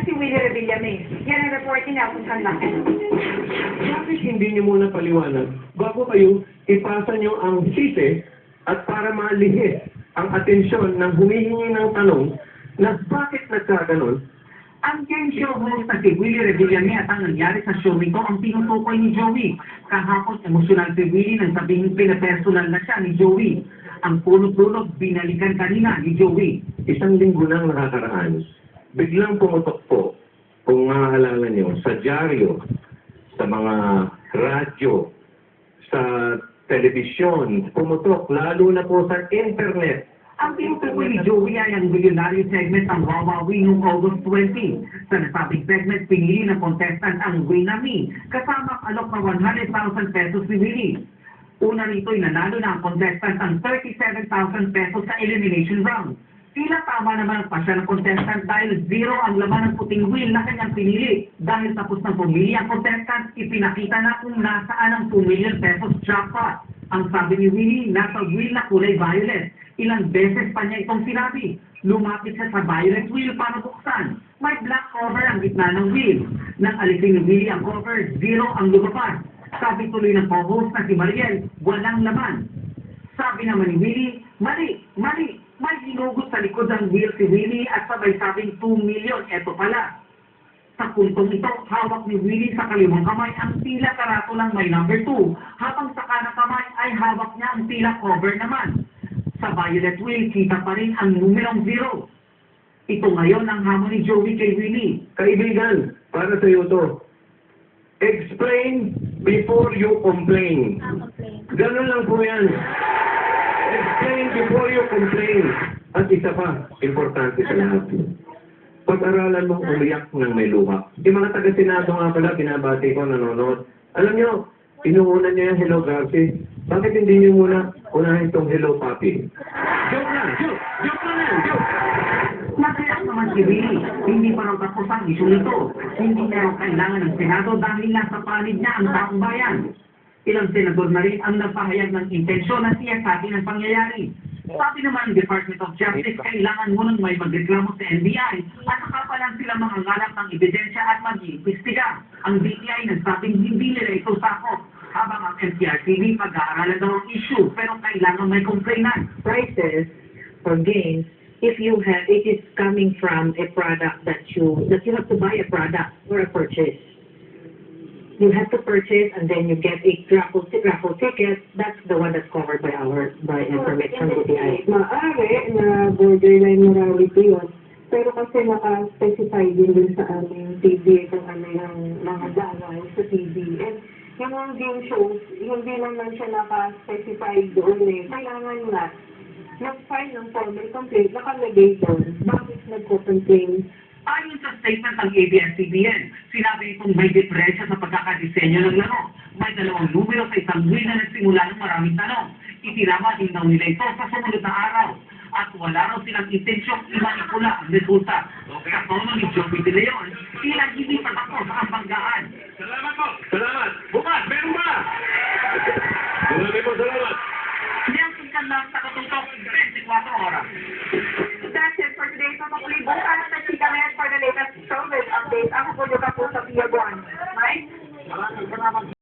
na si Willie Revillame. Yan ang reporting na kung saan lang. Bakit hindi niyo muna paliwanag bago kayo ipasa niyo ang sisi at para malihis ang atensyon ng humihingi ng tanong na bakit nagkaganon? Ang game show host na si Willie Revillame at ang nangyari sa show nito ang tinutukoy ni Joey. Kahapon, emosyonal si Willie nang sabihin pinapersonal na siya ni Joey. Ang punot-punot binalikan kanina ni Joey. Isang linggo nang nakakaraan, biglang pumutok po, kung maaalala niyo, sa dyaryo, sa mga radyo, sa telebisyon, pumutok, lalo na po sa internet. Ang tinutukoy ni Joey ay ang milyonaryo segment ng Wawawi noong August 20. Sa nasabing segment, pinili ng contestant ang Winami, kasama ang alok na 100,000 pesos ni Willie. Una rito'y nanalo na ang contestant ang 37,000 pesos sa elimination round. Tila tama naman ang pasya ng contestant dahil zero ang laman ng puting wheel na kanyang pinili. Dahil tapos ng pumili ang contestant, ipinakita na kung nasaan ang 2 million pesos jackpot. Ang sabi ni Willie, nasa wheel na kulay violet. Ilang beses pa niya itong sinabi. Lumapit siya sa violet wheel para buksan. May black cover ang gitna ng wheel. Nang alisin ni Willie ang cover, zero ang lumabas. Sabi tuloy ng co-host na si Mariel, walang laman. Sabi naman ni Willie, mali. May hinugot sa likod ng wheel si Willie at sabay sabing 2 million. Eto pala. Sa puntong ito, hawak ni Willie sa kaliwang kamay ang tila karato lang may number 2. Habang sa kanang kamay ay hawak niya ang tila cover naman. Sa violet wheel, kita pa rin ang numerong 0. Ito ngayon ang hamon ni Joey kay Willie. Kaibigan, para sa iyo to. Explain before you complain. Ganun lang po yan. Explain before you complain. At isa pa, importante sa lahat. Pag-aralan mong umiyak ng may luha. Yung mga taga-senado nga pala, binabati ko, nanonood. Alam nyo, inuuna niya yung hello, Garci. Bakit hindi niyo muna unahin itong hello, papi? Joke lang, joke! Joke lang yan, joke! Nakayak naman si Willie. Hindi pa raw tapos ang issue nito. Hindi na raw kailangan ng Senado dahil nasa panid niya ang taong bayan. Ilang senador na rin ang nagpahayag ng intensyon na siyasatin ng pangyayari. Sabi naman ng Department of Justice, kailangan munang may magreklamo sa NBI at saka pa lang sila mangangalap ng ebidensya at mag-iimbestiga. Ang DTI nagsabing hindi nila ito sakop, habang ang MTRCB pag-aaralan daw ang issue pero kailangan may complainant. Prices for games, if it is coming from a product that you have to buy a product or a purchase. You have to purchase and then you get a raffle ticket. That's the one that's covered by permit from DTI. Maaari na borderline morality yun. Pero kasi naka-specify din sa aming TV kung ano yung mga bawal sa TV. And yung mga game shows, hindi naman siya naka-specify doon eh. Kailangan nga, nag-file ng formal complaint, nakalagay doon. Bakit nagko-complain? Ayon sa statement ng ABS-CBN, sinabi itong may diferensya sa pagkakadisenyo ng laro. May 2 numero sa isang wheel na nagsimula ng maraming tanong. Itinama din daw nila ito sa sumunod na araw. At wala raw silang intensyong imanipula ang resulta. Sa tono ni Joey De Leon, ilang hindi pa tapos ang banggaan. Salamat po! Salamat! Bukas, meron ba?